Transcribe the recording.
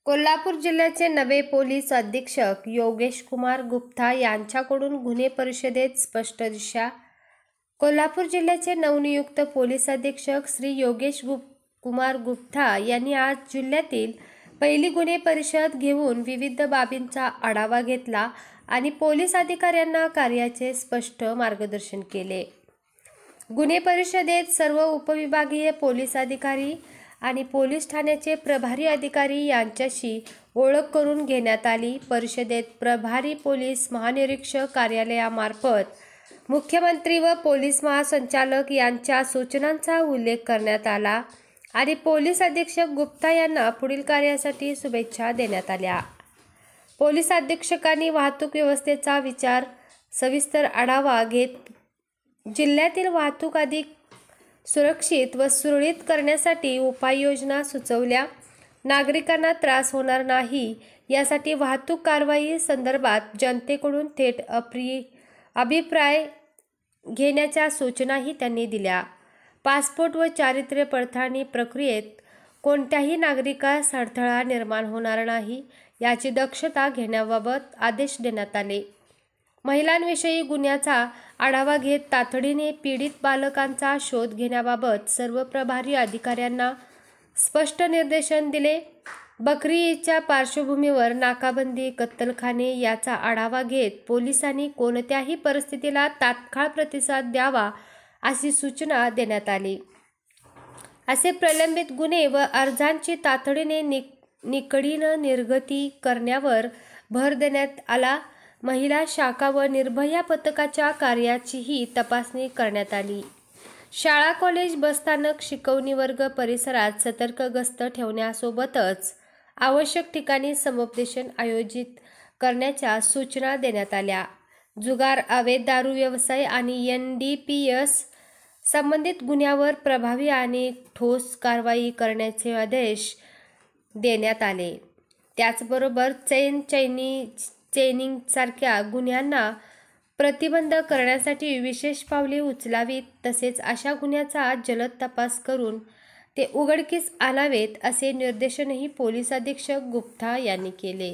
कोल्हापूर जिल्ह्याचे नवे पोलीस अधीक्षक योगेश कुमार गुप्ता यांच्याकडून गुन्हे परिषदेत स्पष्ट दिशा। कोल्हापूर जिल्ह्याचे नवनियुक्त पोलीस अधीक्षक श्री योगेश कुमार गुप्ता यांनी आज जिल्ह्यातील पहिली गुन्हे परिषद घेऊन विविध बाबींचा आढावा घेतला आणि पोलीस अधिकाऱ्यांना कार्याचे स्पष्ट मार्गदर्शन केले। गुन्हे परिषदेत सर्व उपविभागीय पोलीस अधिकारी आणि पोलीस ठाण्याचे प्रभारी अधिकारी यांच्याशी ओळख करून घेण्यात आली। परिषदेत प्रभारी पोलीस महानिरीक्षक कार्यालयामार्फत मुख्यमंत्री व पोलीस महासंचालक यांच्या सूचनांचा उल्लेख करण्यात आला आणि पोलीस अधीक्षक गुप्ता यांना पुढील कार्यासाठी शुभेच्छा देण्यात आल्या। पोलीस अधीक्षकांनी वाहतूक व्यवस्थेचा सविस्तर आढावा घेत जिल्ह्यातील वाहतूक अधिक सुरक्षित व सुरळीत करण्यासाठी उपाययोजना सुचवल्या। नागरिकांना त्रास होणार नाही यासाठी वाहतूक कारवाई संदर्भात जनतेकडून थेट अभिप्राय घेण्याच्या सूचनाही त्यांनी दिल्या। पासपोर्ट व चारित्र्य पडताळणी प्रक्रियेत कोणत्याही नागरिकास अडथळा निर्माण होणार नाही याची दक्षता घेण्याबाबत आदेश देण्यात आले। महिलांविषयी गुन्ह्याचा आढावा घेत तातडीने पीडित बालकांचा शोध घेण्याबाबत सर्व प्रभारी अधिकाऱ्यांना स्पष्ट निर्देशन दिले। बकरी ईदच्या पार्श्वभूमीवर नाकाबंदी, कत्तलखाने याचा आढावा घेत पोलिसांनी कोणत्याही परिस्थितीला तात्काळ प्रतिसाद द्यावा अशी सूचना देण्यात आली। असे प्रलंबित गुन्हे व अर्जांची तातडीने निकडीनं निर्गती करण्यावर भर देण्यात आला। महिला शाखा व निर्भया पथकाच्या कार्याचीही तपासणी करण्यात आली। शाळा, कॉलेज, बसस्थानक, शिकवणी वर्ग परिसरात सतर्क गस्त ठेवण्यासोबतच आवश्यक ठिकाणी समुपदेशन आयोजित करण्याच्या सूचना देण्यात आल्या। जुगार, अवैध दारू व्यवसाय आणि NDPS संबंधित गुन्ह्यावर प्रभावी आणि ठोस कारवाई करण्याचे आदेश देण्यात आले। त्याचबरोबर चेनिंगसारख्या गुन्ह्यांना प्रतिबंध करण्यासाठी विशेष पावले उचलावीत तसेच अशा गुन्ह्याचा जलद तपास करून ते उघडकीस आणावेत असे निर्देशनही पोलीस अधीक्षक गुप्ता यांनी केले।